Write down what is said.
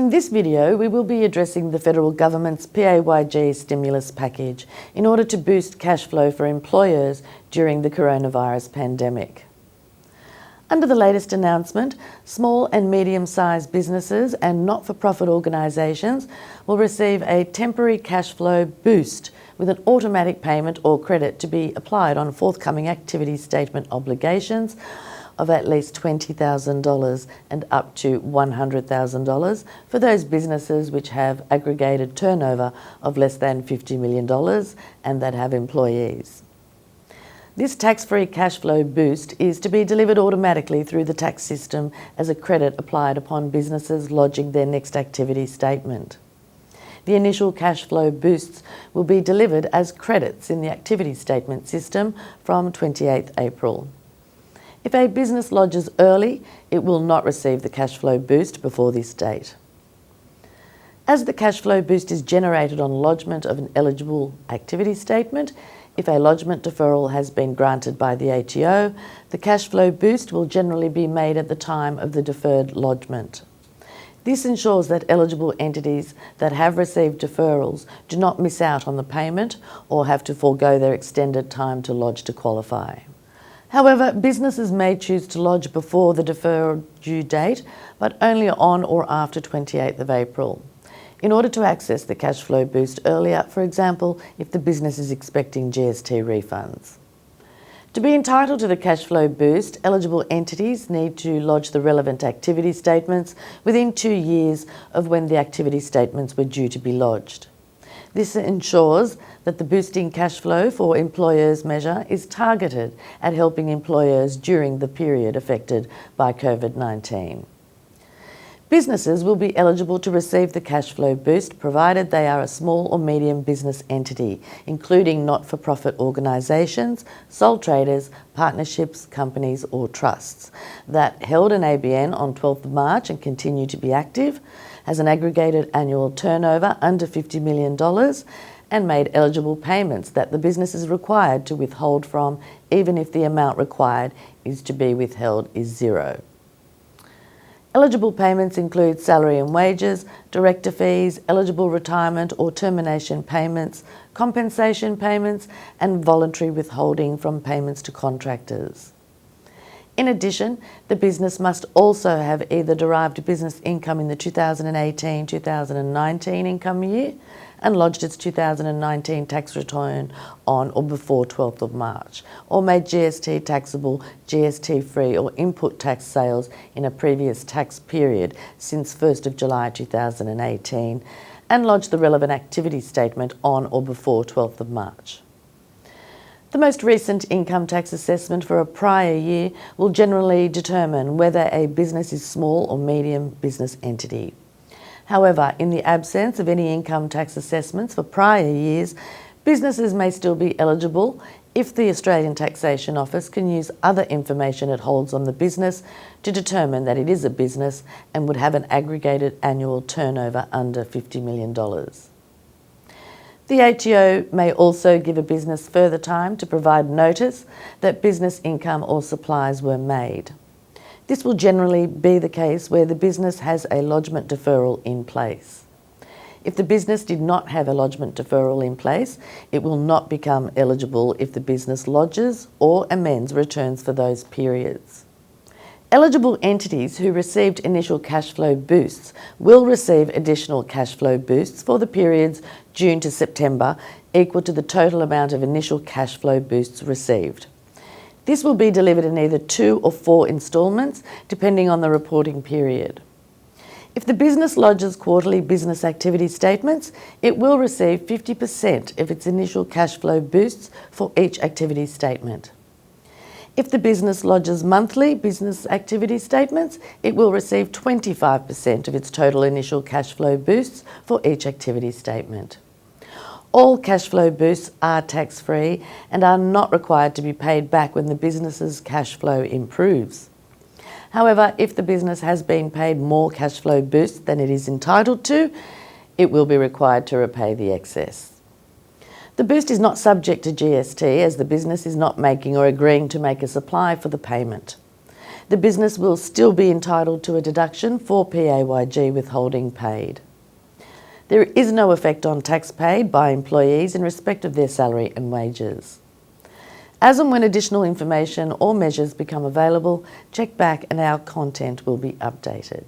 In this video, we will be addressing the Federal Government's PAYG Stimulus package in order to boost cash flow for employers during the coronavirus pandemic. Under the latest announcement, small and medium-sized businesses and not-for-profit organisations will receive a temporary cash flow boost with an automatic payment or credit to be applied on forthcoming activity statement obligations of at least $20,000 and up to $100,000 for those businesses which have aggregated turnover of less than $50 million and that have employees. This tax-free cash flow boost is to be delivered automatically through the tax system as a credit applied upon businesses lodging their next activity statement. The initial cash flow boosts will be delivered as credits in the activity statement system from 28th April. If a business lodges early, it will not receive the cash flow boost before this date. As the cash flow boost is generated on lodgement of an eligible activity statement, if a lodgement deferral has been granted by the ATO, the cash flow boost will generally be made at the time of the deferred lodgement. This ensures that eligible entities that have received deferrals do not miss out on the payment or have to forego their extended time to lodge to qualify. However, businesses may choose to lodge before the deferred due date, but only on or after 28th of April. In order to access the cash flow boost earlier, for example, if the business is expecting GST refunds. To be entitled to the cash flow boost, eligible entities need to lodge the relevant activity statements within 2 years of when the activity statements were due to be lodged. This ensures that the boosting cash flow for employers measure is targeted at helping employers during the period affected by COVID-19. Businesses will be eligible to receive the cash flow boost provided they are a small or medium business entity, including not-for-profit organisations, sole traders, partnerships, companies or trusts that held an ABN on 12th March and continue to be active, has an aggregated annual turnover under $50 million and made eligible payments that the business is required to withhold from, even if the amount required is to be withheld is zero. Eligible payments include salary and wages, director fees, eligible retirement or termination payments, compensation payments, and voluntary withholding from payments to contractors. In addition, the business must also have either derived business income in the 2018-2019 income year and lodged its 2019 tax return on or before 12th of March, or made GST taxable, GST-free or input tax sales in a previous tax period since 1st of July 2018 and lodged the relevant activity statement on or before 12th of March. The most recent income tax assessment for a prior year will generally determine whether a business is small or medium business entity. However, in the absence of any income tax assessments for prior years, businesses may still be eligible if the Australian Taxation Office can use other information it holds on the business to determine that it is a business and would have an aggregated annual turnover under $50 million. The ATO may also give a business further time to provide notice that business income or supplies were made. This will generally be the case where the business has a lodgement deferral in place. If the business did not have a lodgement deferral in place, it will not become eligible if the business lodges or amends returns for those periods. Eligible entities who received initial cash flow boosts will receive additional cash flow boosts for the periods June to September equal to the total amount of initial cash flow boosts received. This will be delivered in either 2 or 4 instalments depending on the reporting period. If the business lodges quarterly business activity statements, it will receive 50% of its initial cash flow boosts for each activity statement. If the business lodges monthly business activity statements, it will receive 25% of its total initial cash flow boosts for each activity statement. All cash flow boosts are tax-free and are not required to be paid back when the business's cash flow improves. However, if the business has been paid more cash flow boosts than it is entitled to, it will be required to repay the excess. The boost is not subject to GST as the business is not making or agreeing to make a supply for the payment. the business will still be entitled to a deduction for PAYG withholding paid. There is no effect on tax paid by employees in respect of their salary and wages. As and when additional information or measures become available, check back and our content will be updated.